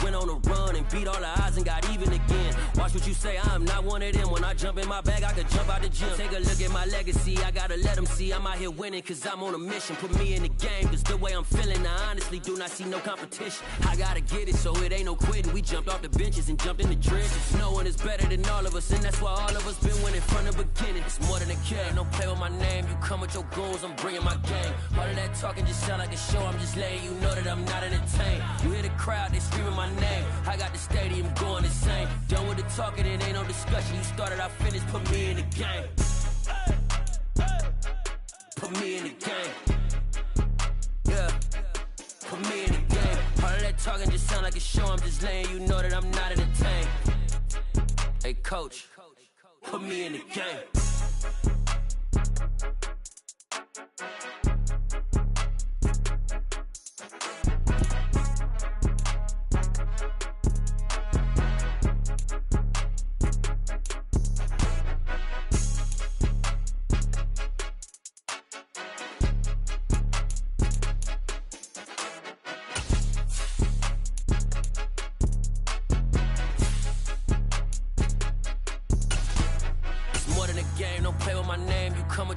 went on a run and beat all the odds and got even again. Watch what you say, I'm not one of them. When I jump in my bag, I could jump out the gym. Take a look at my legacy, I gotta let them see I'm out here winning, cause I'm on a mission. Put me in the game, cause the way I'm feeling, I honestly do not see no competition. I gotta get it, so it ain't no quitting. We jumped off the benches and jumped in the trenches. No one is better than all of us, and that's why all of us been winning from the beginning. It's more than a game, don't play with my name. You come with your goons, I'm bringing my game. All of that talking just sound like a show, I'm just letting you know that I'm not entertained. You hear the crowd, they screaming my name. I got the stadium going insane. Done with the talking, it ain't no discussion. You started, I finished, put me in the game. Put me in the game. Yeah, put me in the game. All of that talking just sound like a show, I'm just letting you know that I'm not entertained. Hey coach, put me in the game.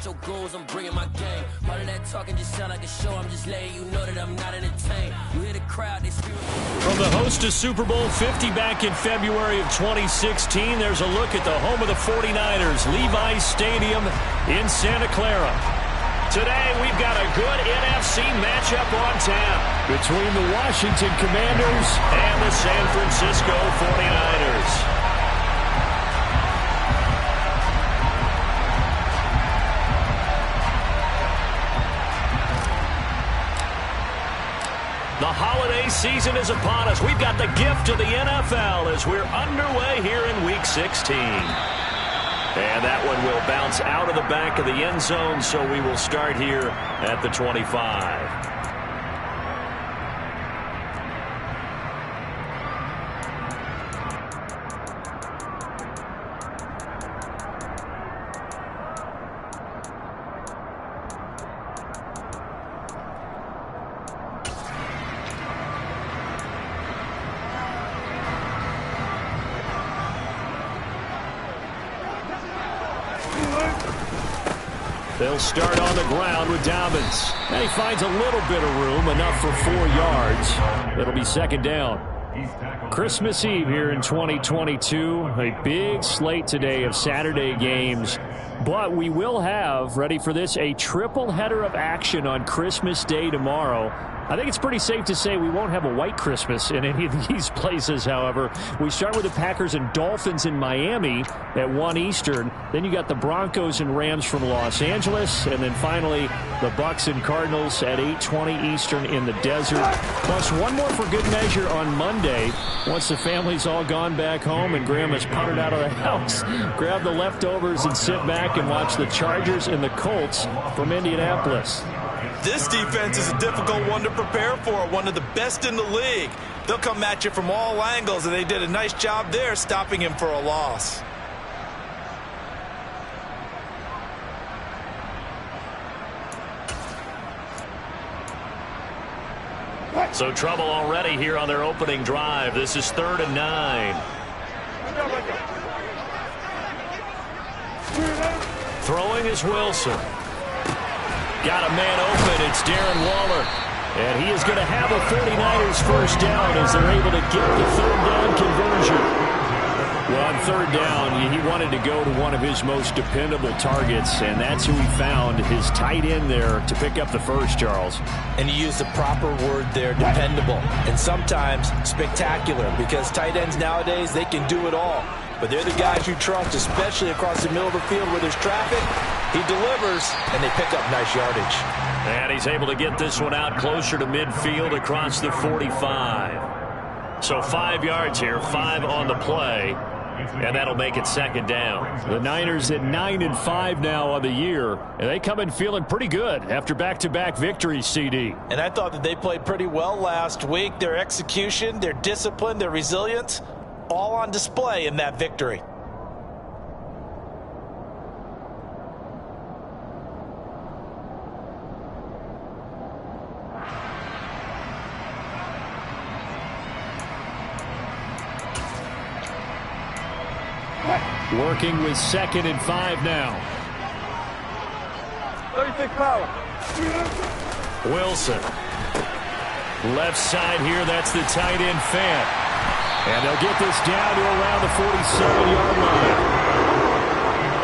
Your goals, I'm bringing my game. All of that talking just sound like a show, I'm just letting you know that I'm not entertained. You hear the crowd, they scream. From the host of Super Bowl 50 back in February of 2016, there's a look at the home of the 49ers, Levi's Stadium in Santa Clara. Today, we've got a good NFC matchup on tap between the Washington Commanders and the San Francisco 49ers. The holiday season is upon us. We've got the gift of the NFL as we're underway here in Week 16. And that one will bounce out of the back of the end zone, so we will start here at the 25. They'll start on the ground with Dobbins. And he finds a little bit of room, enough for 4 yards. It'll be second down. Christmas Eve here in 2022. A big slate today of Saturday games. But we will have, ready for this, a triple header of action on Christmas Day tomorrow. I think it's pretty safe to say we won't have a white Christmas in any of these places, however. We start with the Packers and Dolphins in Miami at 1 Eastern. Then you got the Broncos and Rams from Los Angeles. And then finally, the Bucs and Cardinals at 8:20 Eastern in the desert. Plus one more for good measure on Monday. Once the family's all gone back home and Grandma's puttered out of the house, grab the leftovers and sit back and watch the Chargers and the Colts from Indianapolis. This defense is a difficult one to prepare for, one of the best in the league. They'll come at you from all angles, and they did a nice job there stopping him for a loss. So trouble already here on their opening drive. This is 3rd and 9. Throwing is Wilson. Got a man open. It's Darren Waller. And he is going to have a 49ers first down as they're able to get the 3rd down conversion. Well, on 3rd down, he wanted to go to one of his most dependable targets, and that's who he found, his tight end there, to pick up the first, Charles. And you used the proper word there, dependable. And sometimes spectacular, because tight ends nowadays, they can do it all. But they're the guys you trust, especially across the middle of the field where there's traffic. He delivers, and they pick up nice yardage. And he's able to get this one out closer to midfield across the 45. So 5 yards here, 5 on the play. And that'll make it 2nd down. The Niners at 9-5 now on the year. And they come in feeling pretty good after back-to-back victories, CD. And I thought that they played pretty well last week. Their execution, their discipline, their resilience, all on display in that victory. Working with 2nd and 5 now. 36 power. Wilson. Left side here, that's the tight end Fant. And they'll get this down to around the 47-yard line.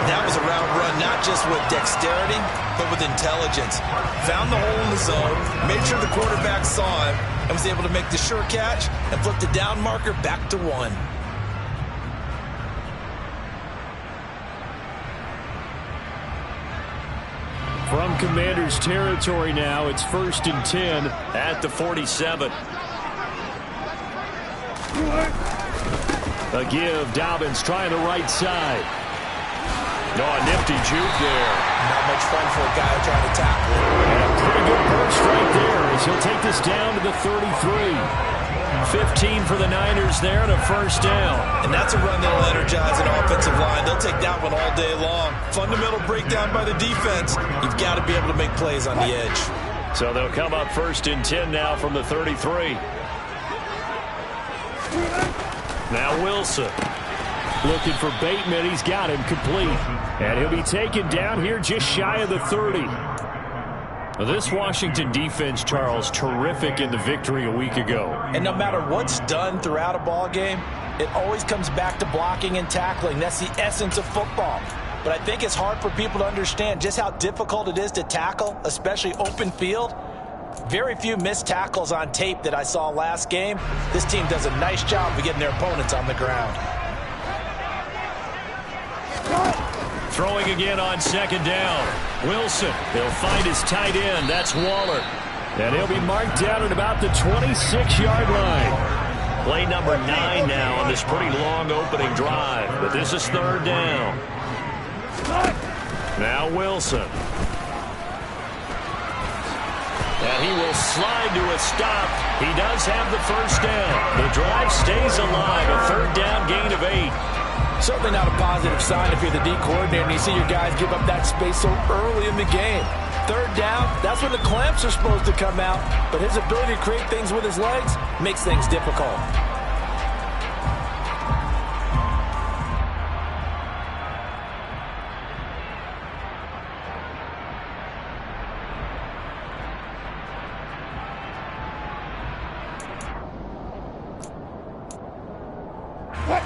That was a route run, not just with dexterity, but with intelligence. Found the hole in the zone, made sure the quarterback saw him, and was able to make the sure catch and flip the down marker back to 1. From Commanders territory now, it's 1st and 10 at the 47. A give, Dobbins trying the right side. No, a nifty juke there. Not much fun for a guy trying to tackle. And a pretty good burst right there as he'll take this down to the 33. 15 for the Niners there and a 1st down. And that's a run that'll energize an offensive line. They'll take that one all day long. Fundamental breakdown by the defense. You've got to be able to make plays on the edge. So they'll come up 1st and 10 now from the 33. Now Wilson. Looking for Bateman. He's got him complete. And he'll be taken down here just shy of the 30. This Washington defense, Charles, terrific in the victory a week ago. And no matter what's done throughout a ball game, it always comes back to blocking and tackling. That's the essence of football. But I think it's hard for people to understand just how difficult it is to tackle, especially open field. Very few missed tackles on tape that I saw last game. This team does a nice job of getting their opponents on the ground. Throwing again on 2nd down. Wilson, he'll find his tight end. That's Waller. And he'll be marked down at about the 26-yard line. Play number 9 now on this pretty long opening drive. But this is 3rd down. Now Wilson. And he will slide to a stop. He does have the 1st down. The drive stays alive. A 3rd down gain of 8. Certainly not a positive sign if you're the D coordinator and you see your guys give up that space so early in the game. 3rd down, that's when the clamps are supposed to come out. But his ability to create things with his legs makes things difficult.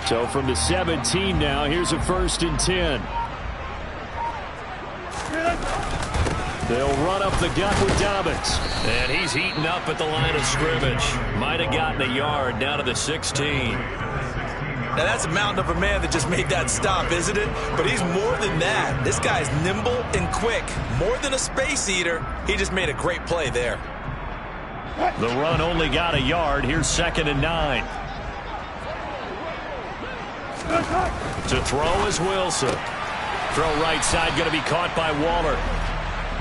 So from the 17 now, here's a 1st and 10. They'll run up the gut with Dobbins. And he's heating up at the line of scrimmage. Might have gotten a yard down to the 16. Now that's a mountain of a man that just made that stop, isn't it? But he's more than that. This guy's nimble and quick. More than a space eater. He just made a great play there. The run only got a yard. Here's 2nd and 9. To throw is Wilson. Throw right side going to be caught by Waller.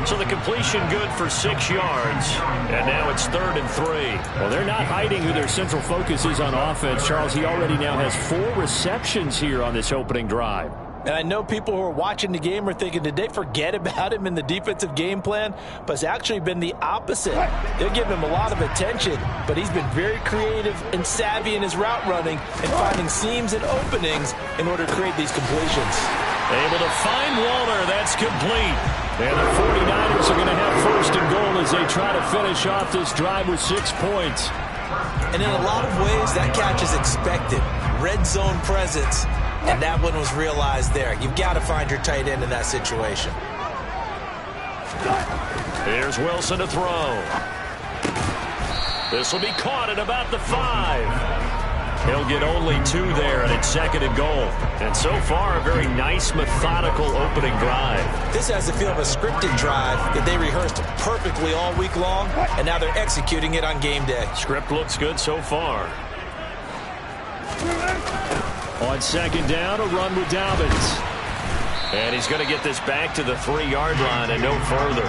So the completion good for 6 yards. And now it's 3rd and 3. Well, they're not hiding who their central focus is on offense. Charles, he already now has 4 receptions here on this opening drive. And I know people who are watching the game are thinking, did they forget about him in the defensive game plan? But it's actually been the opposite. They're giving him a lot of attention, but he's been very creative and savvy in his route running and finding seams and openings in order to create these completions. Able to find Waller. That's complete. And the 49ers are going to have 1st and goal as they try to finish off this drive with 6 points. And in a lot of ways, that catch is expected. Red zone presence. And that one was realized there. You've got to find your tight end in that situation. Here's Wilson to throw. This will be caught at about the 5. He'll get only 2 there, and it's 2nd and goal. And so far, a very nice, methodical opening drive. This has the feel of a scripted drive that they rehearsed perfectly all week long, and now they're executing it on game day. Script looks good so far. On 2nd down, a run with Dobbins. And he's going to get this back to the 3-yard line and no further.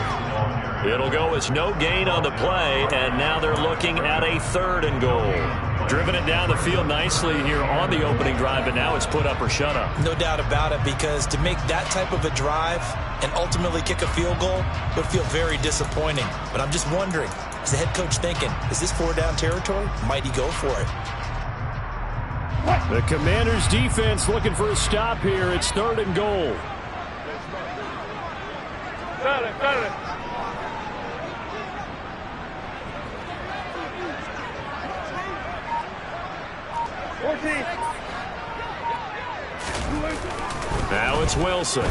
It'll go as no gain on the play, and now they're looking at a 3rd and goal. Driven it down the field nicely here on the opening drive, but now it's put up or shut up. No doubt about it, because to make that type of a drive and ultimately kick a field goal would feel very disappointing. But I'm just wondering, is the head coach thinking, is this 4-down territory? Might he go for it? The Commanders' defense looking for a stop here. It's 3rd and goal. Now it's Wilson.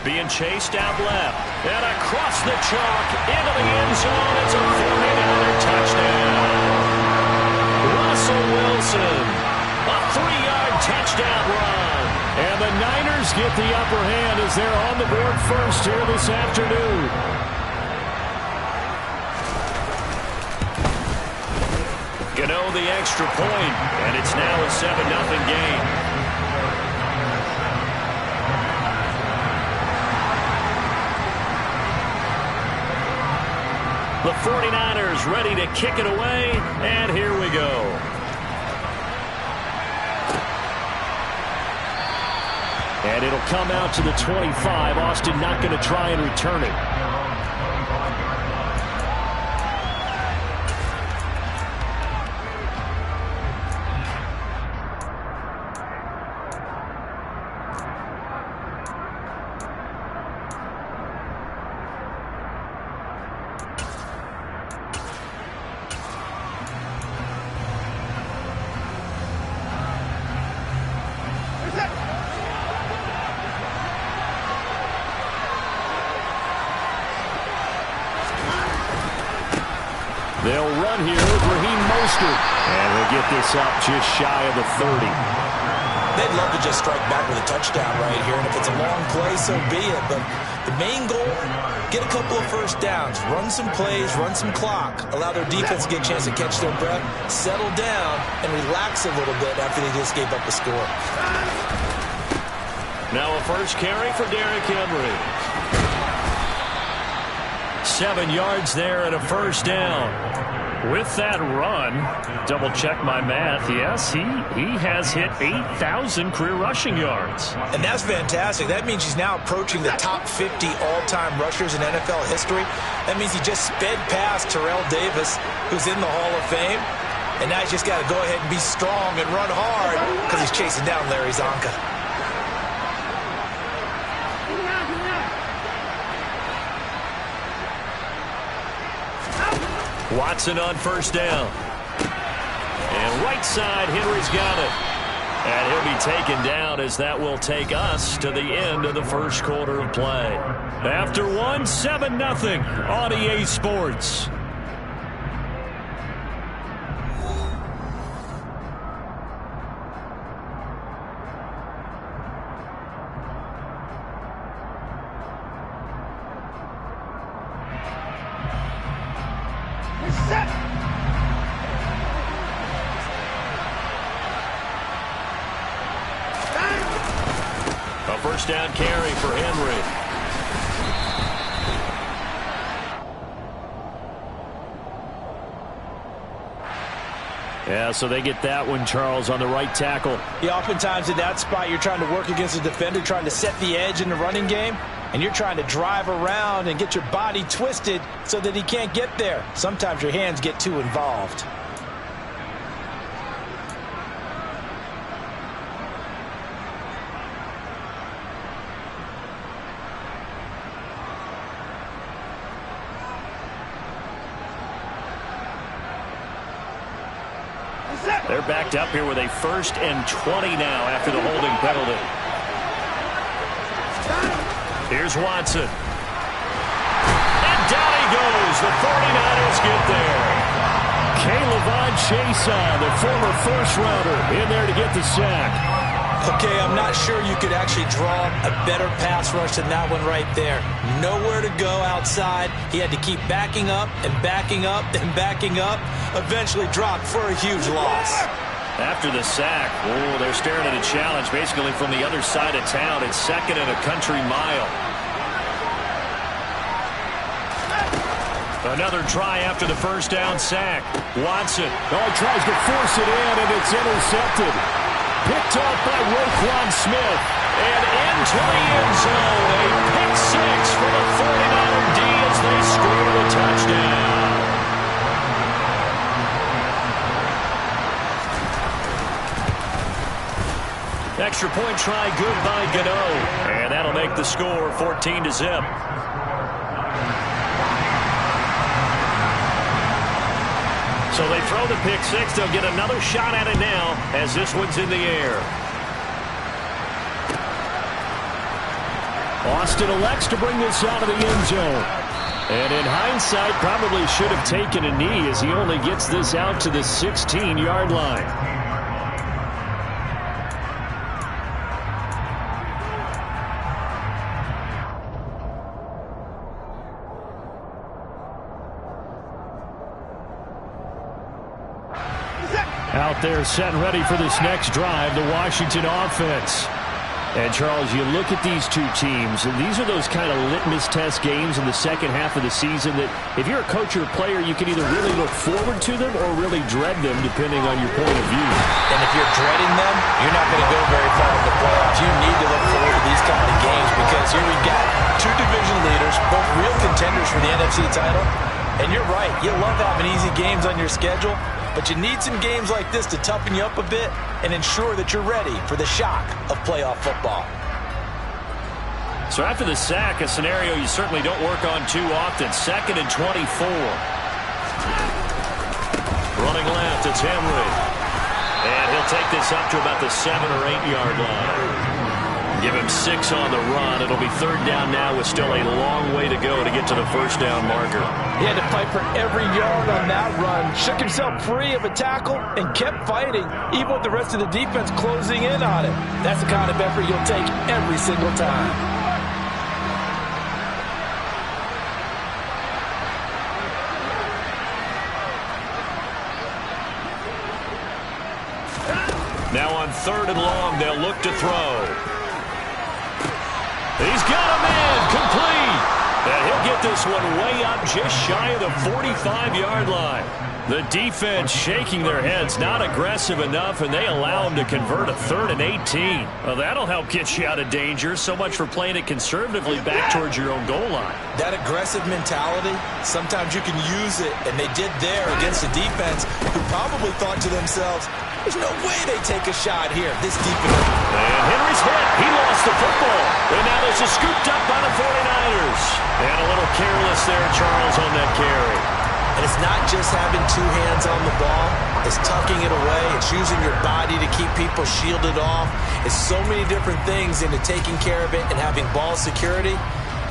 Being chased out left. And across the chalk into the end zone. It's a 49er touchdown. Russell Wilson. A 3-yard touchdown run. And the Niners get the upper hand as they're on the board first here this afternoon. Gano the extra point, and it's now a 7-0 game. The 49ers ready to kick it away, and here we go. And it'll come out to the 25. Austin not going to try and return it. They'll run here with Raheem Mostert. And he'll get this up just shy of the 30. They'd love to just strike back with a touchdown right here. And if it's a long play, so be it. But the main goal, get a couple of first downs. Run some plays, run some clock. Allow their defense to get a chance to catch their breath. Settle down and relax a little bit after they just gave up the score. Now a first carry for Derrick Henry. 7 yards there and a first down. With that run, double check my math. Yes, he has hit 8,000 career rushing yards. And that's fantastic. That means he's now approaching the top 50 all-time rushers in NFL history. That means he just sped past Terrell Davis, who's in the Hall of Fame. And now he's just got to go ahead and be strong and run hard because he's chasing down Larry Zonka. Watson on first down. And right side, Henry's got it. And he'll be taken down as that will take us to the end of the first quarter of play. After one, 7-0 on EA Sports. A first down carry for Henry. Yeah, so they get that one, Charles, on the right tackle. Yeah, oftentimes in that spot, you're trying to work against a defender, trying to set the edge in the running game, and you're trying to drive around and get your body twisted so that he can't get there. Sometimes your hands get too involved. They're backed up here with a 1st and 20 now after the holding penalty. Here's Watson. And down he goes. The 49ers get there. K'Lavon Chaisson, the former first-rounder, in there to get the sack. Okay, I'm not sure you could actually draw a better pass rush than that one right there. Nowhere to go outside. He had to keep backing up and backing up and backing up. Eventually dropped for a huge loss. After the sack, they're staring at a challenge basically from the other side of town. It's 2nd and a country mile. Another try after the first down sack. Watson. He tries to force it in, and it's intercepted. Picked off by Roquan Smith. And into the end zone. A pick six for the 49er D as they score the touchdown. Extra point try good by Gano. And that'll make the score 14-0. So they throw the pick six. They'll get another shot at it now as this one's in the air. Austin elects to bring this out of the end zone. And in hindsight, probably should have taken a knee as he only gets this out to the 16-yard line. Out there set and ready for this next drive, the Washington offense. And, Charles, you look at these two teams, and these are those kind of litmus test games in the second half of the season that if you're a coach or a player, you can either really look forward to them or really dread them, depending on your point of view. And if you're dreading them, you're not going to go very far in the playoffs. You need to look forward to these kind of games because here we've got two division leaders, both real contenders for the NFC title. And you're right, you love having easy games on your schedule, but you need some games like this to toughen you up a bit and ensure that you're ready for the shock of playoff football. So after the sack, a scenario you certainly don't work on too often. 2nd and 24. Running left, it's Henry. And he'll take this up to about the 7 or 8 yard line. Give him 6 on the run. It'll be 3rd down now with still a long way to go to get to the first down marker. He had to fight for every yard on that run. Shook himself free of a tackle and kept fighting, even with the rest of the defense closing in on him. That's the kind of effort you'll take every single time. Now on 3rd and long, they'll look to throw. He's got a man complete. And he'll get this one way up just shy of the 45-yard line. The defense shaking their heads, not aggressive enough, and they allow him to convert a 3rd and 18. Well, that'll help get you out of danger. So much for playing it conservatively back towards your own goal line. That aggressive mentality, sometimes you can use it, and they did there against a defense who probably thought to themselves, there's no way they take a shot here this deep in the... And Henry's hit. He lost the football. And now there's a scooped up by the 49ers. And a little careless there, Charles, on that carry. And it's not just having 2 hands on the ball. It's tucking it away. It's using your body to keep people shielded off. It's so many different things into taking care of it and having ball security.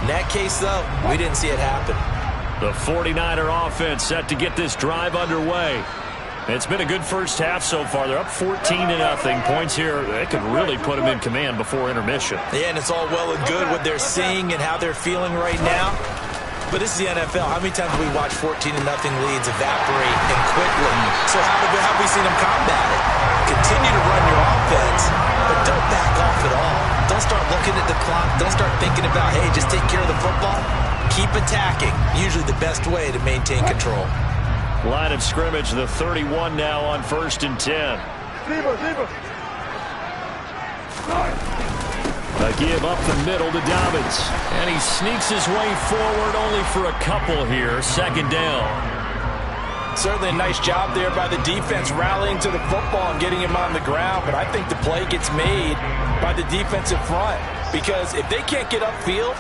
In that case, though, we didn't see it happen. The 49er offense set to get this drive underway. It's been a good first half so far. They're up 14-0. Points here, they could really put them in command before intermission. Yeah, and it's all well and good what they're seeing and how they're feeling right now. But this is the NFL. How many times have we watched 14-0 leads evaporate and quickly? So how have we seen them combat it? Continue to run your offense, but don't back off at all. Don't start looking at the clock. Don't start thinking about, hey, just take care of the football. Keep attacking. Usually the best way to maintain control. Line of scrimmage, the 31 now on 1st and 10. A give up the middle to Dobbins. And he sneaks his way forward only for a couple here. 2nd down. Certainly a nice job there by the defense rallying to the football and getting him on the ground. But I think the play gets made by the defensive front. Because if they can't get upfield,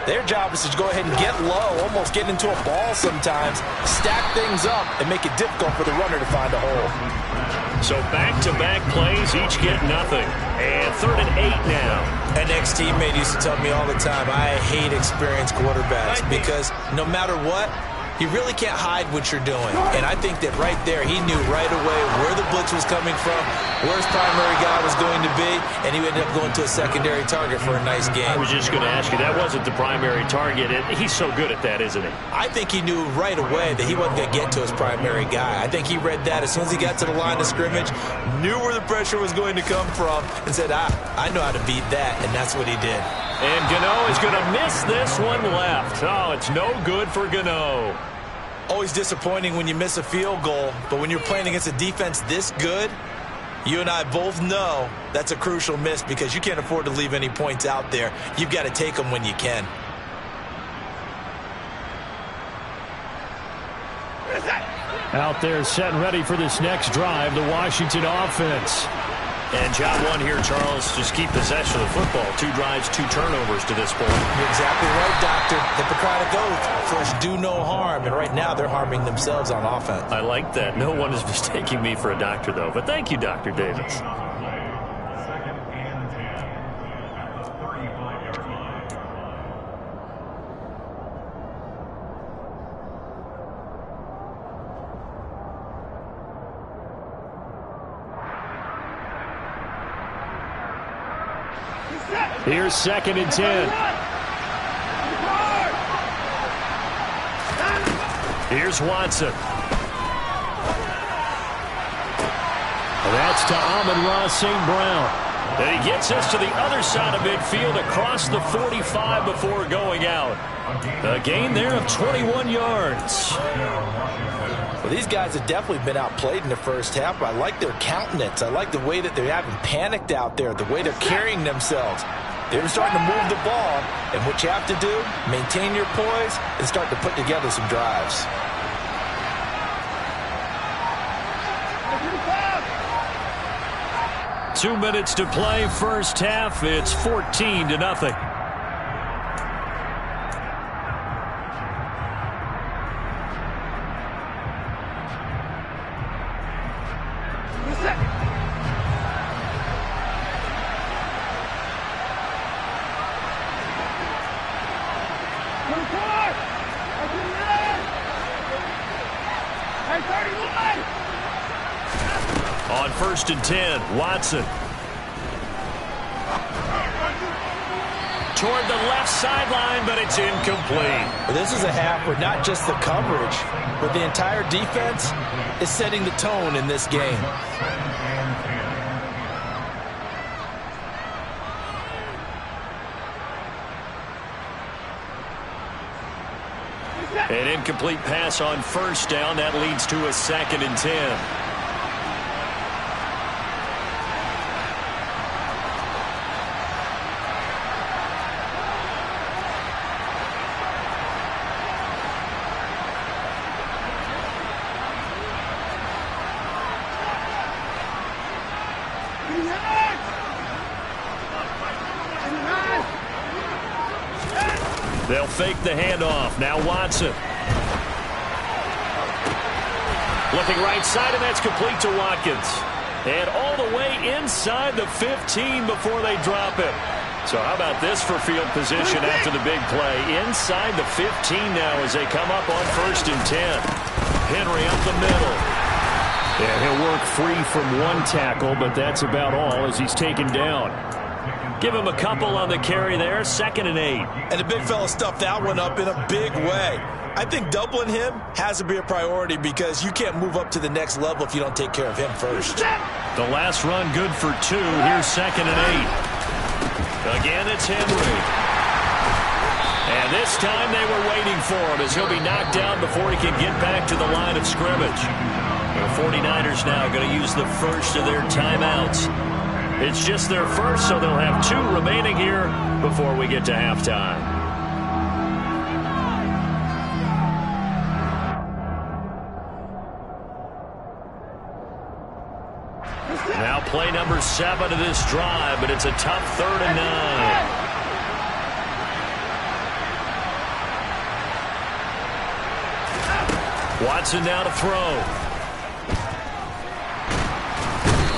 their job is to go ahead and get low, almost get into a ball sometimes, stack things up, and make it difficult for the runner to find a hole. So back-to-back plays, each get nothing. And 3rd and 8 now. An ex-teammate used to tell me all the time, I hate experienced quarterbacks because no matter what, you really can't hide what you're doing. And I think that right there, he knew right away where the blitz was coming from, where his primary guy was going to be, and he ended up going to a secondary target for a nice game. I was just going to ask you, that wasn't the primary target. He's so good at that, isn't he? I think he knew right away that he wasn't going to get to his primary guy. I think he read that as soon as he got to the line of scrimmage, knew where the pressure was going to come from, and said, I know how to beat that, and that's what he did. And Gano is going to miss this one left. Oh, it's no good for Gano. Always disappointing when you miss a field goal, but when you're playing against a defense this good, you and I both know that's a crucial miss because you can't afford to leave any points out there. You've got to take them when you can. Out there set and ready for this next drive, the Washington offense. And job one here, Charles, just keep possession of the football. 2 drives, 2 turnovers to this point. You're exactly right, Doctor. Hippocratic oath. First, do no harm. And right now, they're harming themselves on offense. I like that. No one is mistaking me for a doctor, though. But thank you, Dr. Davis. Here's 2nd and 10. Here's Watson. That's to Amon-Ra St. Brown. And he gets us to the other side of midfield across the 45 before going out. A gain there of 21 yards. Well, these guys have definitely been outplayed in the first half. I like their countenance. I like the way that they haven't panicked out there, the way they're carrying themselves. They're starting to move the ball, and what you have to do, maintain your poise and start to put together some drives. Two minutes to play, first half. It's 14-0. On 1st and 10, Watson. Toward the left sideline, but it's incomplete. Well, this is a half where not just the coverage, but the entire defense is setting the tone in this game. An incomplete pass on 1st down. That leads to a 2nd and 10. They'll fake the handoff. Now Watson. Looking right side, and that's complete to Watkins. And all the way inside the 15 before they drop it. So how about this for field position after the big play? Inside the 15 now as they come up on 1st and 10. Henry up the middle. And he'll work free from one tackle, but that's about all as he's taken down. Give him a couple on the carry there. 2nd and 8. And the big fella stuffed that one up in a big way. I think doubling him has to be a priority because you can't move up to the next level if you don't take care of him first. The last run good for 2. Here's 2nd and 8. Again, it's Henry. And this time they were waiting for him as he'll be knocked down before he can get back to the line of scrimmage. The 49ers now going to use the first of their timeouts. It's just their first, so they'll have 2 remaining here before we get to halftime. Now play number 7 of this drive, but it's a tough 3rd and 9. Watson now to throw.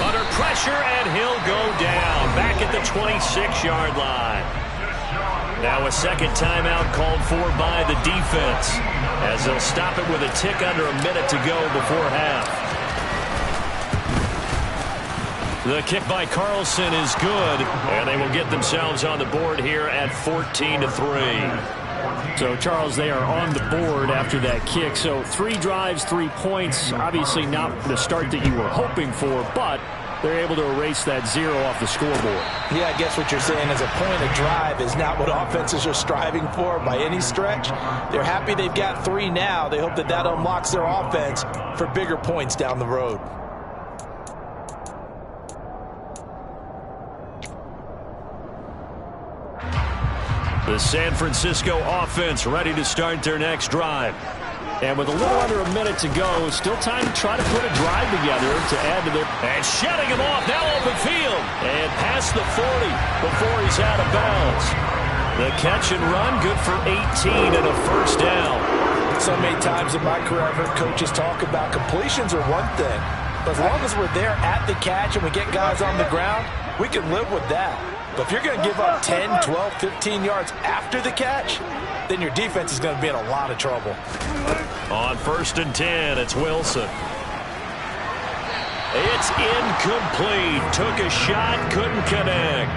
Under pressure, and he'll go down. Back at the 26-yard line. Now a second timeout called for by the defense, as they'll stop it with a tick under a minute to go before half. The kick by Carlson is good, and they will get themselves on the board here at 14-3. So, Charles, they are on the board after that kick. So 3 drives, 3 points. Obviously not the start that you were hoping for, but they're able to erase that 0 off the scoreboard. Yeah, I guess what you're saying is a point of drive is not what offenses are striving for by any stretch. They're happy they've got 3 now. They hope that that unlocks their offense for bigger points down the road. The San Francisco offense ready to start their next drive. And with a little under a minute to go, still time to try to put a drive together to add to their... And shutting him off, now open field. And past the 40 before he's out of bounds. The catch and run, good for 18 and a first down. So many times in my career, I've heard coaches talk about completions are one thing. But as long as we're there at the catch and we get guys on the ground, we can live with that. But if you're going to give up 10, 12, 15 yards after the catch, then your defense is going to be in a lot of trouble. On 1st and 10, it's Wilson. It's incomplete. Took a shot, couldn't connect.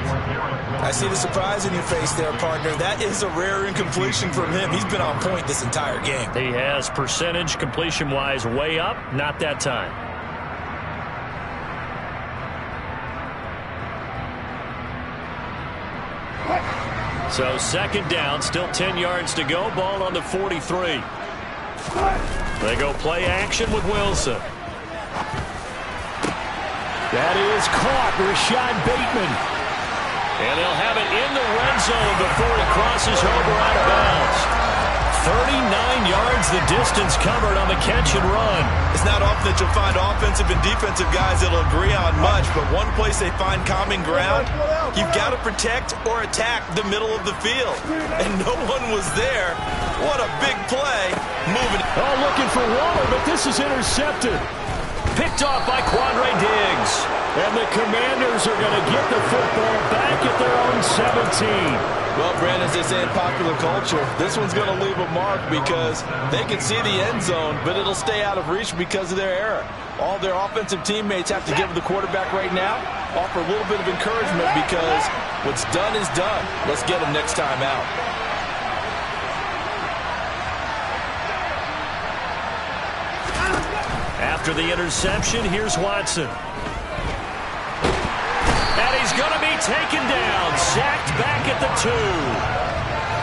I see the surprise in your face there, partner. That is a rare incompletion from him. He's been on point this entire game. He has percentage completion-wise way up, not that time. So 2nd down, still 10 yards to go. Ball on the 43. They go play action with Wilson. That is caught. Rashad Bateman. And they'll have it in the red zone before he crosses over out of bounds. 39 yards the distance covered on the catch and run. It's not often that you'll find offensive and defensive guys that'll agree on much, but one place they find common ground, you've got to protect or attack the middle of the field. And no one was there. What a big play. Moving. Oh, looking for Waller, but this is intercepted. Picked off by Quandre Diggs. And the Commanders are going to get the football back at their own 17. Well, Brandon, as they say in popular culture, this one's going to leave a mark because they can see the end zone, but it'll stay out of reach because of their error. All their offensive teammates have to give the quarterback right now, offer a little bit of encouragement because what's done is done. Let's get them next time out. After the interception, here's Watson. And he's going to be taken down, sacked back at the 2.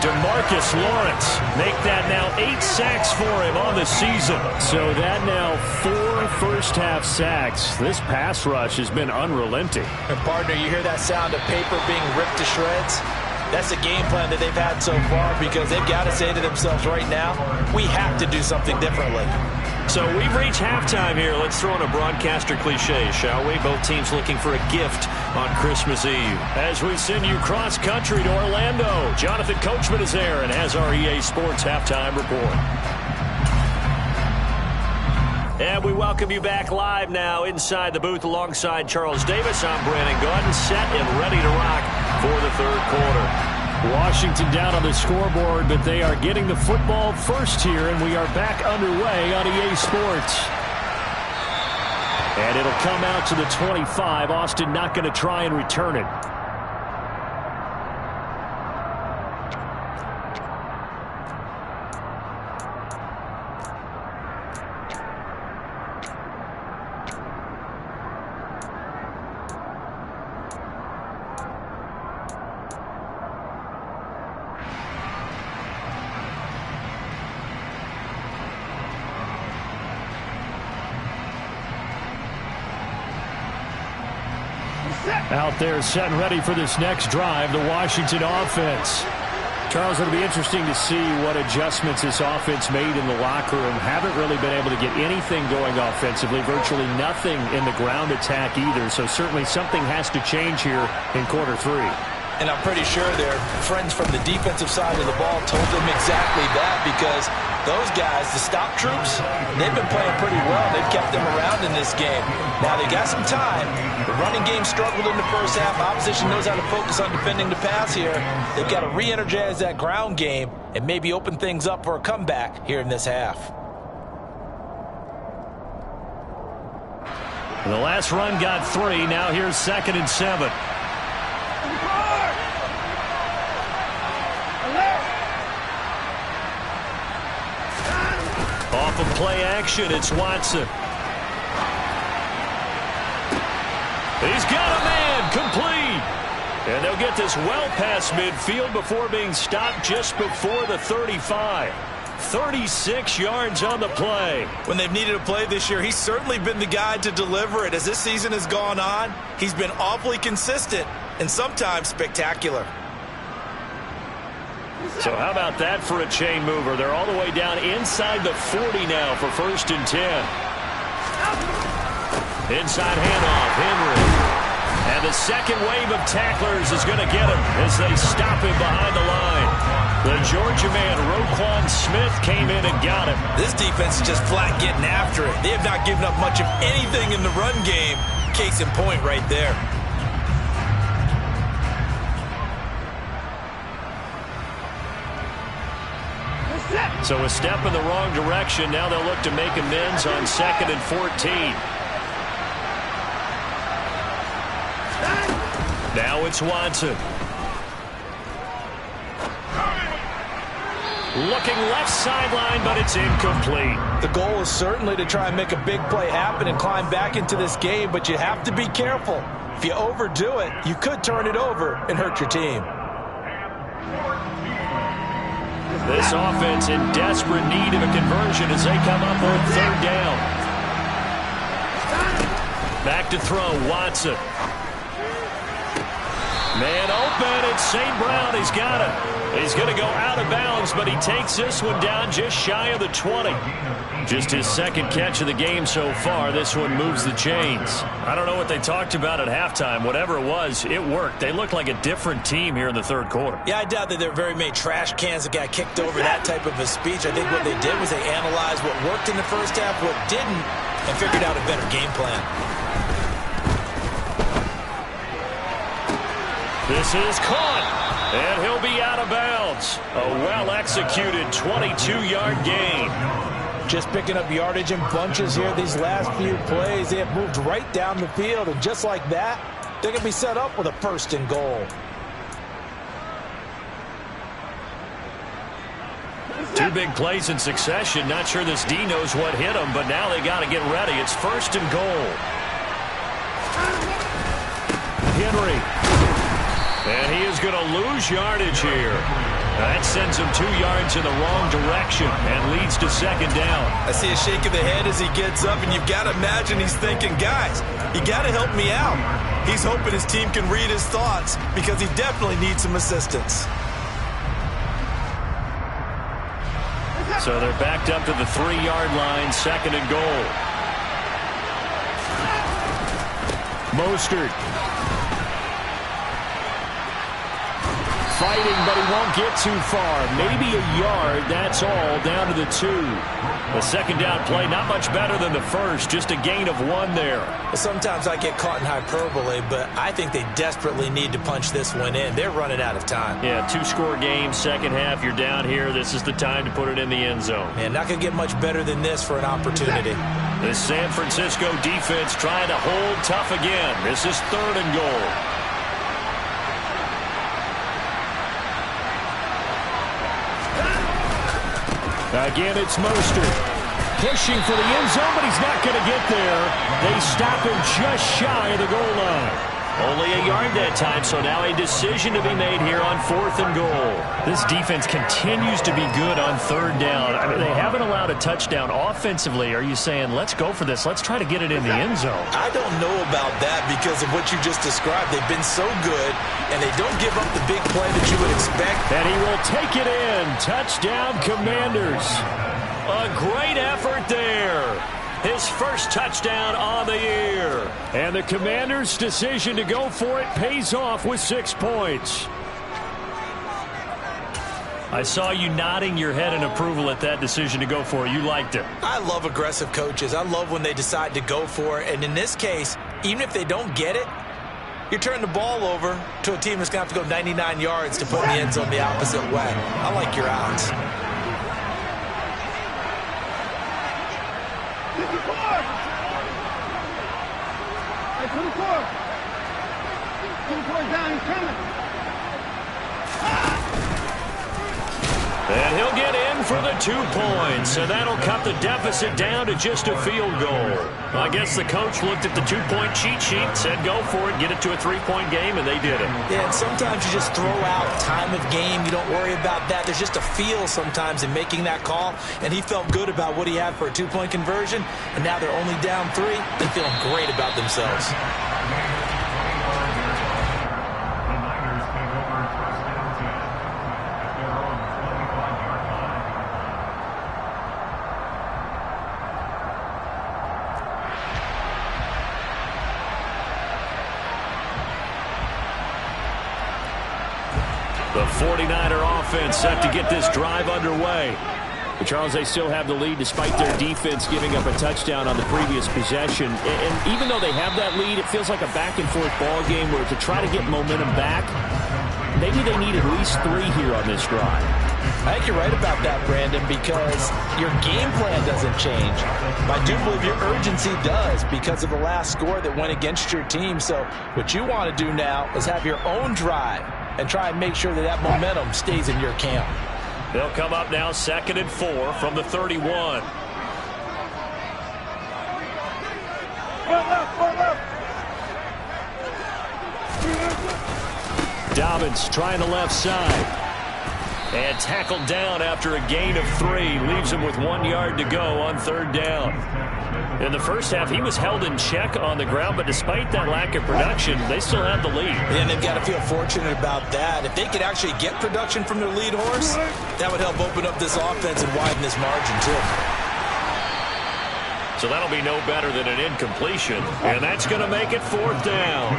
DeMarcus Lawrence make that now 8 sacks for him on the season. So that now 4 first-half sacks. This pass rush has been unrelenting. And partner, you hear that sound of paper being ripped to shreds? That's the game plan that they've had so far because they've got to say to themselves right now, we have to do something differently. So we've reached halftime here. Let's throw in a broadcaster cliche, shall we? Both teams looking for a gift on Christmas Eve. As we send you cross-country to Orlando, Jonathan Coachman is there and has our EA Sports halftime report. And we welcome you back live now inside the booth alongside Charles Davis. I'm Brandon Gaudin, set and ready to rock for the 3rd quarter. Washington down on the scoreboard, but they are getting the football first here, and we are back underway on EA Sports. And it'll come out to the 25. Austin not going to try and return it. Out there set and ready for this next drive, the Washington offense. Charles, it'll be interesting to see what adjustments this offense made in the locker room. Haven't really been able to get anything going offensively, virtually nothing in the ground attack either. So certainly something has to change here in quarter 3. And I'm pretty sure their friends from the defensive side of the ball told them exactly that because those guys, the stop troops, they've been playing pretty well. They've kept them around in this game. Now, they got some time. The running game struggled in the first half. Opposition knows how to focus on defending the pass here. They've got to re-energize that ground game and maybe open things up for a comeback here in this half. And the last run got 3. Now here's 2nd and 7. Off of play action, it's Watson. He's got a man, complete. And they'll get this well past midfield before being stopped just before the 35. 36 yards on the play. When they've needed a play this year, he's certainly been the guy to deliver it. As this season has gone on, he's been awfully consistent and sometimes spectacular. So how about that for a chain mover? They're all the way down inside the 40 now for 1st and 10. Inside handoff, Henry. And the second wave of tacklers is going to get him as they stop him behind the line. The Georgia man, Roquan Smith, came in and got him. This defense is just flat getting after it. They have not given up much of anything in the run game. Case in point right there. So a step in the wrong direction. Now they'll look to make amends on 2nd and 14. Now it's Watson. Looking left sideline, but it's incomplete. The goal is certainly to try and make a big play happen and climb back into this game, but you have to be careful. If you overdo it, you could turn it over and hurt your team. This offense in desperate need of a conversion as they come up on 3rd down. Back to throw, Watson. Man open, it's St. Brown. He's got it. He's going to go out of bounds, but he takes this one down just shy of the 20. Just his 2nd catch of the game so far. This one moves the chains. I don't know what they talked about at halftime. Whatever it was, it worked. They look like a different team here in the 3rd quarter. Yeah, I doubt that there are very many trash cans that got kicked over that type of a speech. I think what they did was they analyzed what worked in the first half, what didn't, and figured out a better game plan. This is caught, and he'll be out of bounds. A well-executed 22-yard gain. Just picking up yardage in bunches here these last few plays. They have moved right down the field, and just like that, they're going to be set up with a 1st and goal. Two big plays in succession. Not sure this D knows what hit him, but now they got to get ready. It's 1st and goal. Henry. And he is going to lose yardage here. That sends him 2 yards in the wrong direction and leads to 2nd down. I see a shake of the head as he gets up, and you've got to imagine he's thinking, guys, you got to help me out. He's hoping his team can read his thoughts because he definitely needs some assistance. So they're backed up to the 3-yard line, 2nd and goal. Mostert. Fighting, but he won't get too far. Maybe a yard, that's all, down to the 2. The 2nd down play, not much better than the first, just a gain of 1 there. Sometimes I get caught in hyperbole, but I think they desperately need to punch this one in. They're running out of time. Yeah, 2-score game, 2nd half, you're down here. This is the time to put it in the end zone. Man, not going to get much better than this for an opportunity. The San Francisco defense trying to hold tough again. This is 3rd and goal. Again, it's Mostert. Pushing for the end zone, but he's not going to get there. They stop him just shy of the goal line. Only a yard that time, so now a decision to be made here on 4th and goal. This defense continues to be good on 3rd down. I mean, they haven't allowed a touchdown offensively. Are you saying, let's go for this, let's try to get it in the end zone? I don't know about that because of what you just described. They've been so good, and they don't give up the big play that you would expect. And he will take it in. Touchdown, Commanders. A great effort there. His first touchdown on the year. And the Commanders' decision to go for it pays off with 6 points. I saw you nodding your head in approval at that decision to go for it. You liked it. I love aggressive coaches. I love when they decide to go for it. And in this case, even if they don't get it, you're turning the ball over to a team that's going to have to go 99 yards to put in the end zone the opposite way. I like your odds. And he'll get in for the 2 points, and that'll cut the deficit down to just a field goal. I guess the coach looked at the 2-point cheat sheet, said go for it, get it to a 3-point game, and they did it. Yeah, and sometimes you just throw out time of game. You don't worry about that. There's just a feel sometimes in making that call, and he felt good about what he had for a 2-point conversion, and now they're only down 3 and feeling great about themselves. The 49er offense set to get this drive underway. But Charles, they still have the lead despite their defense giving up a touchdown on the previous possession. And even though they have that lead, it feels like a back-and-forth ball game where to try to get momentum back, maybe they need at least 3 here on this drive. I think you're right about that, Brandon, because your game plan doesn't change. I do believe your urgency does because of the last score that went against your team. So what you want to do now is have your own drive and try and make sure that that momentum stays in your camp. They'll come up now 2nd and 4 from the 31. Dobbins trying the left side. And tackled down after a gain of 3. Leaves him with 1 yard to go on 3rd down. In the first half, he was held in check on the ground, but despite that lack of production, they still have the lead. And they've got to feel fortunate about that. If they could actually get production from their lead horse, that would help open up this offense and widen this margin, too. So that'll be no better than an incompletion, and that's going to make it 4th down.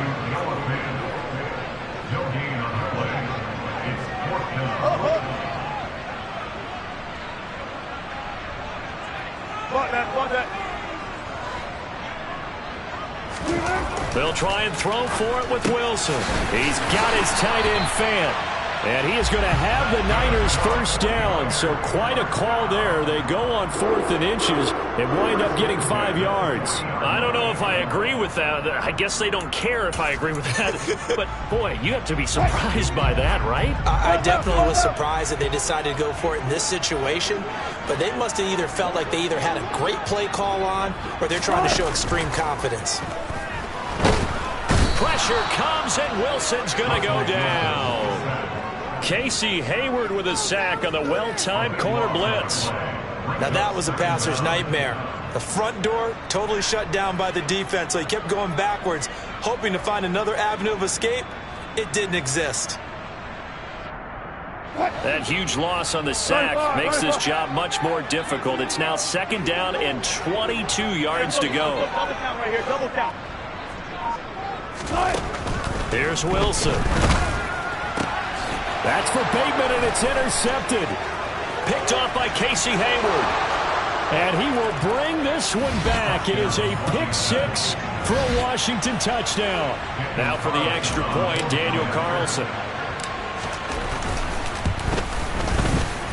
They'll try and throw for it with Wilson. He's got his tight end fan. And he is going to have the Niners first down. So quite a call there. They go on 4th and inches and wind up getting 5 yards. I don't know if I agree with that. I guess they don't care if I agree with that. But, boy, you have to be surprised by that, right? I definitely was surprised that they decided to go for it in this situation. But they must have either felt like they either had a great play call on or they're trying to show extreme confidence. Pressure comes, and Wilson's going to go down. Casey Hayward with a sack on the well-timed corner blitz. Now that was a passer's nightmare. The front door totally shut down by the defense, so he kept going backwards, hoping to find another avenue of escape. It didn't exist. That huge loss on the sack makes this job much more difficult. It's now 2nd down and 22 yards to go. Here's Wilson. That's for Bateman, and it's intercepted. Picked off by Casey Hayward. And he will bring this one back. It is a pick 6 for a Washington touchdown. Now for the extra point, Daniel Carlson.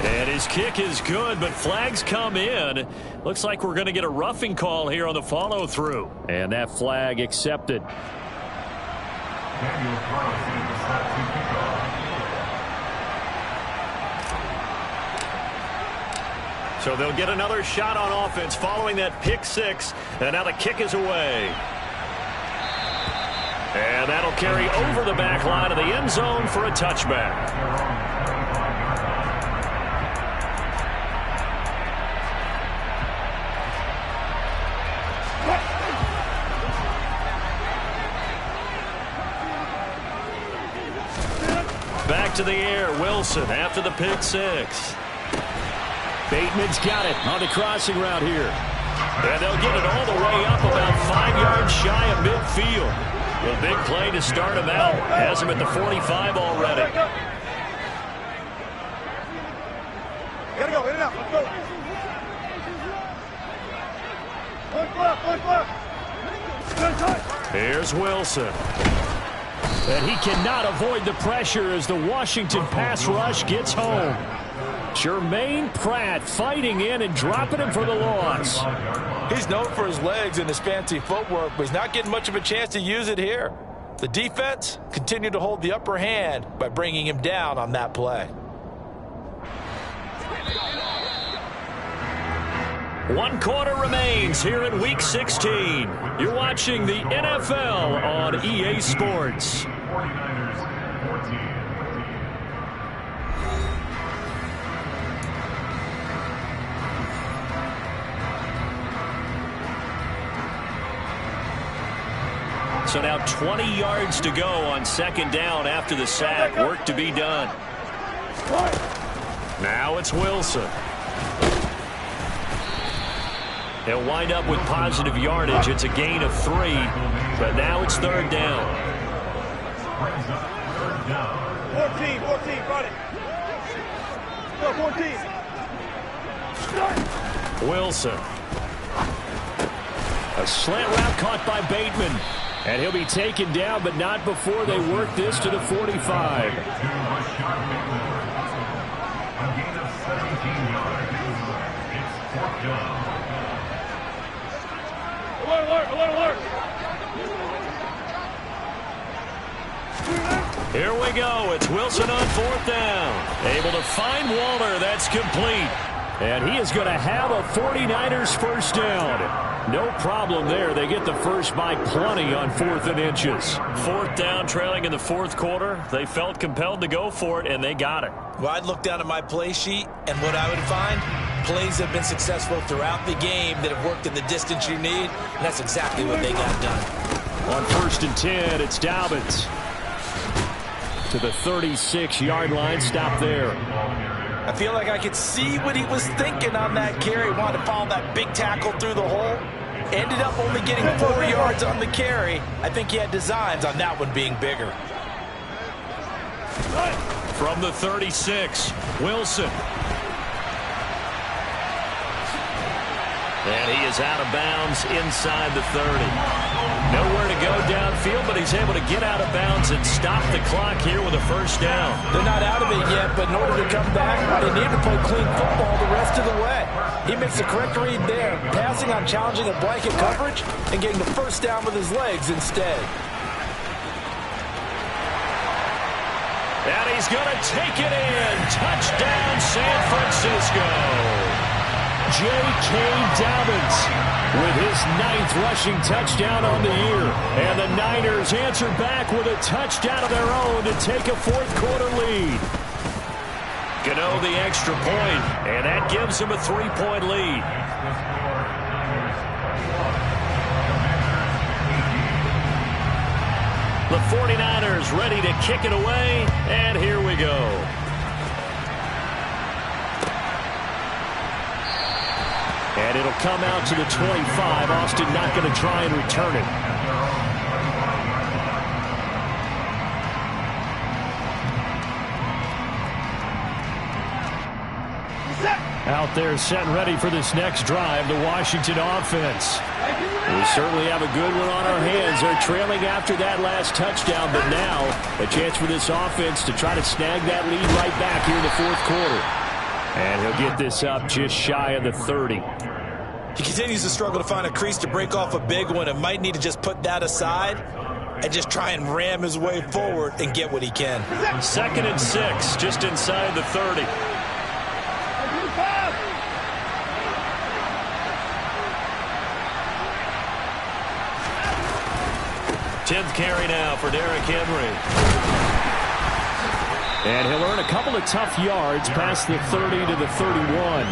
And his kick is good, but flags come in. Looks like we're going to get a roughing call here on the follow-through. And that flag accepted. Daniel Carlson will start to kick off. So they'll get another shot on offense following that pick 6. And now the kick is away. And that'll carry over the back line of the end zone for a touchback. Back to the air, Wilson after the pick 6. Bateman's got it on the crossing route here. And they'll get it all the way up about 5 yards shy of midfield. A big play to start him out. Has him at the 45 already. Gotta go, in and out, let's go. Here's Wilson. And he cannot avoid the pressure as the Washington pass rush gets home. Jermaine Pratt fighting in and dropping him for the loss. He's known for his legs and his fancy footwork, but he's not getting much of a chance to use it here. The defense continued to hold the upper hand by bringing him down on that play. 1 quarter remains here in Week 16. You're watching the NFL on EA Sports. So now 20 yards to go on 2nd down after the sack. Work to be done. Now it's Wilson. They'll wind up with positive yardage. It's a gain of 3, but now it's 3rd down. 14, run it. Go, 14. Wilson. A slant route caught by Bateman. And he'll be taken down, but not before they work this to the 45. Alert. Here we go. It's Wilson on 4th down. Able to find Waller. That's complete. And he is going to have a 49ers first down. No problem there. They get the first by plenty on 4th and inches. 4th down, trailing in the 4th quarter. They felt compelled to go for it, and they got it. Well, I'd look down at my play sheet, and what I would find, plays have been successful throughout the game that have worked in the distance you need, and that's exactly what they got done. On 1st and 10, it's Dobbins. To the 36-yard line. Stop there. I feel like I could see what he was thinking on that carry. Wanted to follow that big tackle through the hole. Ended up only getting 4 yards on the carry. I think he had designs on that one being bigger. From the 36, Wilson. And he is out of bounds inside the 30. Nowhere to go downfield, but he's able to get out of bounds and stop the clock here with a first down. They're not out of it yet, but in order to come back, they need to play clean football the rest of the way. He makes the correct read there, passing on challenging a blanket coverage and getting the first down with his legs instead. And he's going to take it in. Touchdown, San Francisco. J.K. Dobbins with his 9th rushing touchdown on the year. And the Niners answer back with a touchdown of their own to take a 4th quarter lead. Gano the extra point, and that gives them a 3-point lead. The 49ers ready to kick it away, and here we go. And it'll come out to the 25. Austin not going to try and return it. Out there set and ready for this next drive, the Washington offense. We certainly have a good one on our hands. They're trailing after that last touchdown, but now a chance for this offense to try to snag that lead right back here in the 4th quarter. And he'll get this up just shy of the 30. He continues to struggle to find a crease to break off a big one and might need to just put that aside and just try and ram his way forward and get what he can. 2nd and 6, just inside the 30. 10th carry now for Derrick Henry. And he'll earn a couple of tough yards past the 30 to the 31.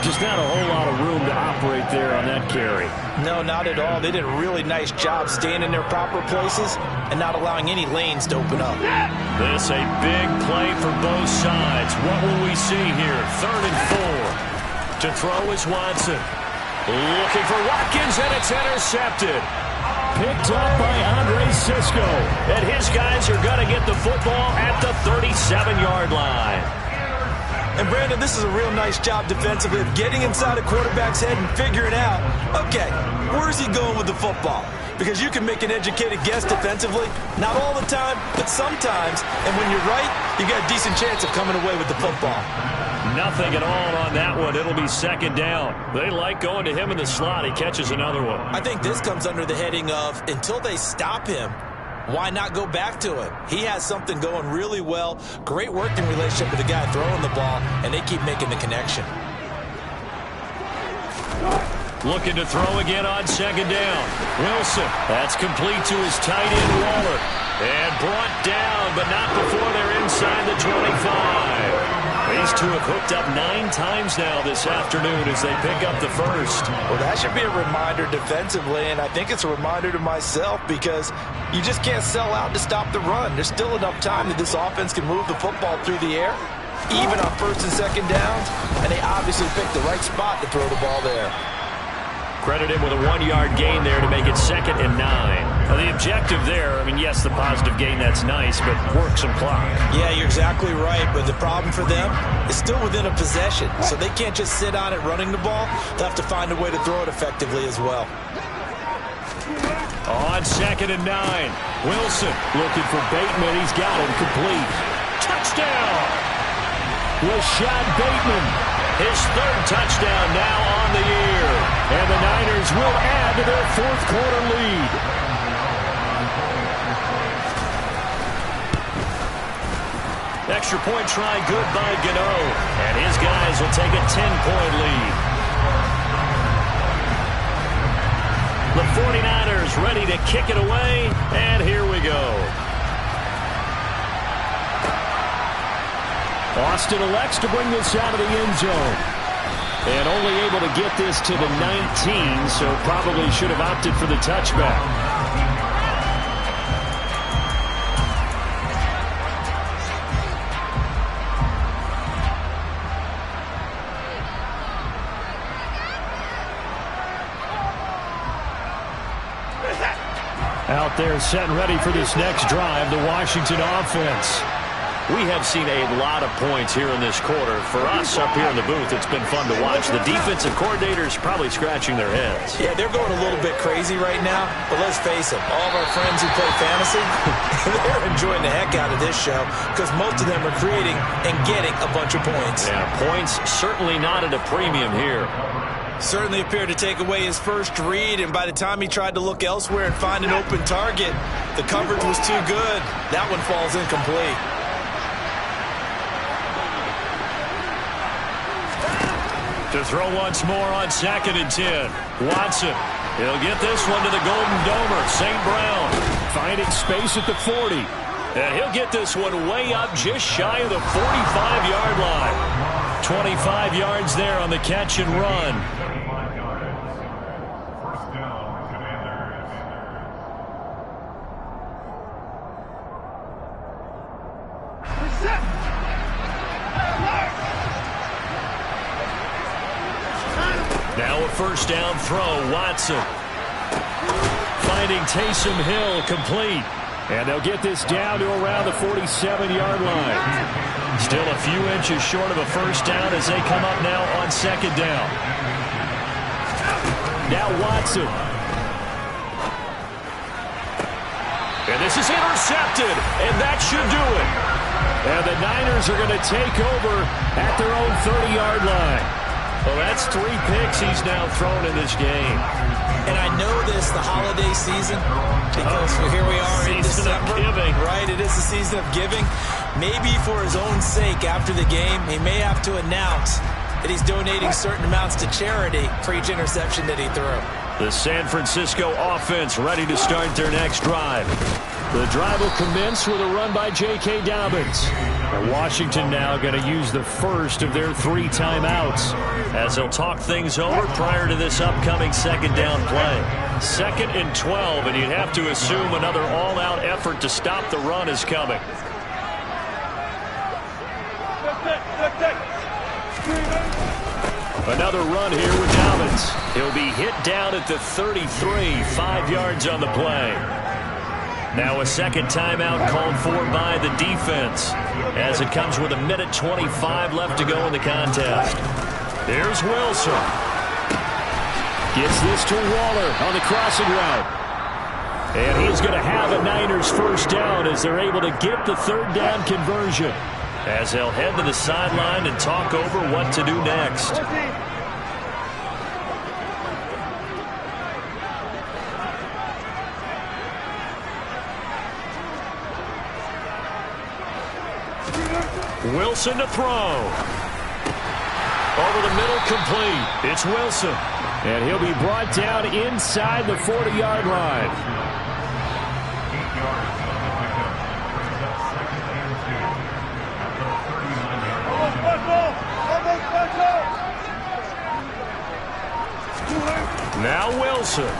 Just not a whole lot of room to operate there on that carry. No, not at all. They did a really nice job staying in their proper places and not allowing any lanes to open up. This a big play for both sides. What will we see here? 3rd and 4. To throw is Watson. Looking for Watkins, and it's intercepted. Picked up by Andre Cisco. And his guys are going to get the football at the 37-yard line. And, Brandon, this is a real nice job defensively of getting inside a quarterback's head and figuring out, okay, where's he going with the football? Because you can make an educated guess defensively, not all the time, but sometimes. And when you're right, you got a decent chance of coming away with the football. Nothing at all on that one. It'll be 2nd down. They like going to him in the slot. He catches another one. I think this comes under the heading of until they stop him, why not go back to it? He has something going really well. Great working relationship with the guy throwing the ball, and they keep making the connection. Looking to throw again on 2nd down. Wilson. That's complete to his tight end, Waller. And brought down, but not before they're inside the 25. These two have hooked up 9 times now this afternoon as they pick up the first. Well, that should be a reminder defensively, and I think it's a reminder to myself because you just can't sell out to stop the run. There's still enough time that this offense can move the football through the air, even on 1st and 2nd downs, and they obviously picked the right spot to throw the ball there. Credit him with a 1-yard gain there to make it 2nd and 9. Well, the objective there, I mean, yes, the positive gain, that's nice, but work some clock. Yeah, you're exactly right, but the problem for them is still within a possession, so they can't just sit on it running the ball. They'll have to find a way to throw it effectively as well. On 2nd and 9, Wilson looking for Bateman. He's got him complete. Touchdown! Rashad Bateman, his 3rd touchdown now on the year. And the Niners will add to their 4th quarter lead. Extra point try good by Gano. And his guys will take a 10-point lead. The 49ers ready to kick it away, and here we go. Austin elects to bring this out of the end zone. And only able to get this to the 19, so probably should have opted for the touchback. Out there set and ready for this next drive, the Washington offense. We have seen a lot of points here in this quarter. For us up here in the booth, it's been fun to watch. The defensive coordinators probably scratching their heads. Yeah, they're going a little bit crazy right now, but let's face it, all of our friends who play fantasy, they're enjoying the heck out of this show because most of them are creating and getting a bunch of points. Yeah, points certainly not at a premium here. Certainly appeared to take away his first read, and by the time he tried to look elsewhere and find an open target, the coverage was too good. That one falls incomplete. To throw once more on 2nd and 10. Watson. He'll get this one to the Golden Domer. St. Brown finding space at the 40. And he'll get this one way up just shy of the 45-yard line. 25 yards there on the catch and run. Now a first down throw. Watson finding Taysom Hill complete. And they'll get this down to around the 47-yard line. Still a few inches short of a first down as they come up now on 2nd down. Now Watson. And this is intercepted, and that should do it. And the Niners are going to take over at their own 30-yard line. Well, that's 3 picks he's now thrown in this game. And I know this, the holiday season, because here we are in December. Giving. Right, it is the season of giving. Maybe for his own sake after the game, he may have to announce that he's donating certain amounts to charity for each interception that he threw. The San Francisco offense ready to start their next drive. The drive will commence with a run by J.K. Dobbins. And Washington now going to use the first of their 3 timeouts as they'll talk things over prior to this upcoming 2nd down play. 2nd and 12, and you'd have to assume another all-out effort to stop the run is coming. Another run here with Dobbins. He'll be hit down at the 33, 5 yards on the play. Now a 2nd timeout called for by the defense as it comes with 1:25 left to go in the contest. Here's Wilson. Gets this to Waller on the crossing route. And he's going to have a Niners first down as they're able to get the 3rd down conversion. As they'll head to the sideline and talk over what to do next. Wilson to throw. Over the middle, complete. It's Wilson. And he'll be brought down inside the 40-yard line. Now Wilson.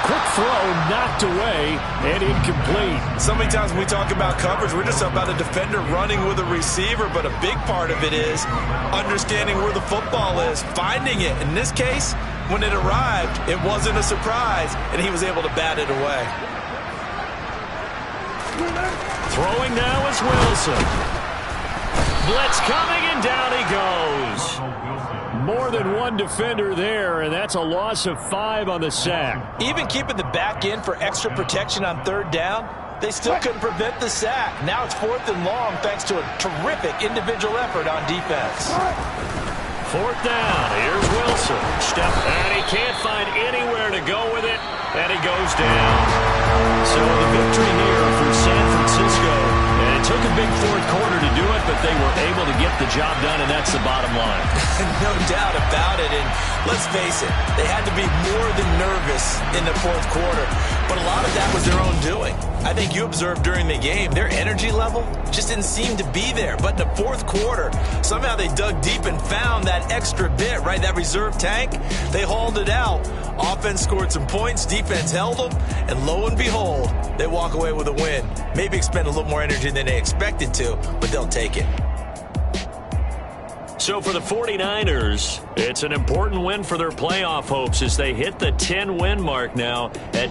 quick throw knocked away and incomplete. So many times when we talk about coverage, we're just about a defender running with a receiver, but a big part of it is understanding where the football is, finding it. In this case, when it arrived, it wasn't a surprise, and he was able to bat it away. Throwing now is Wilson. Blitz coming, and down he goes. More than one defender there, and that's a loss of 5 on the sack. Even keeping the back end for extra protection on third down, they still couldn't prevent the sack. Now it's 4th and long thanks to a terrific individual effort on defense. 4th down. Here's Wilson. And he can't find anywhere to go with it, and he goes down. So the victory here for San Francisco. And it took a big 4th quarter to do it, but they were able to get the job done, and that's the bottom line. No doubt about it. And let's face it, they had to be more than nervous in the 4th quarter. But a lot of that was their own doing. I think you observed during the game, their energy level just didn't seem to be there. But in the 4th quarter, somehow they dug deep and found that extra bit, right? That reserve tank. They hauled it out. Offense scored some points. Defense held them. And lo and behold, they walk away with a win. Maybe expend a little more energy than they expected to, but they'll take it. So for the 49ers, it's an important win for their playoff hopes as they hit the 10-win mark now at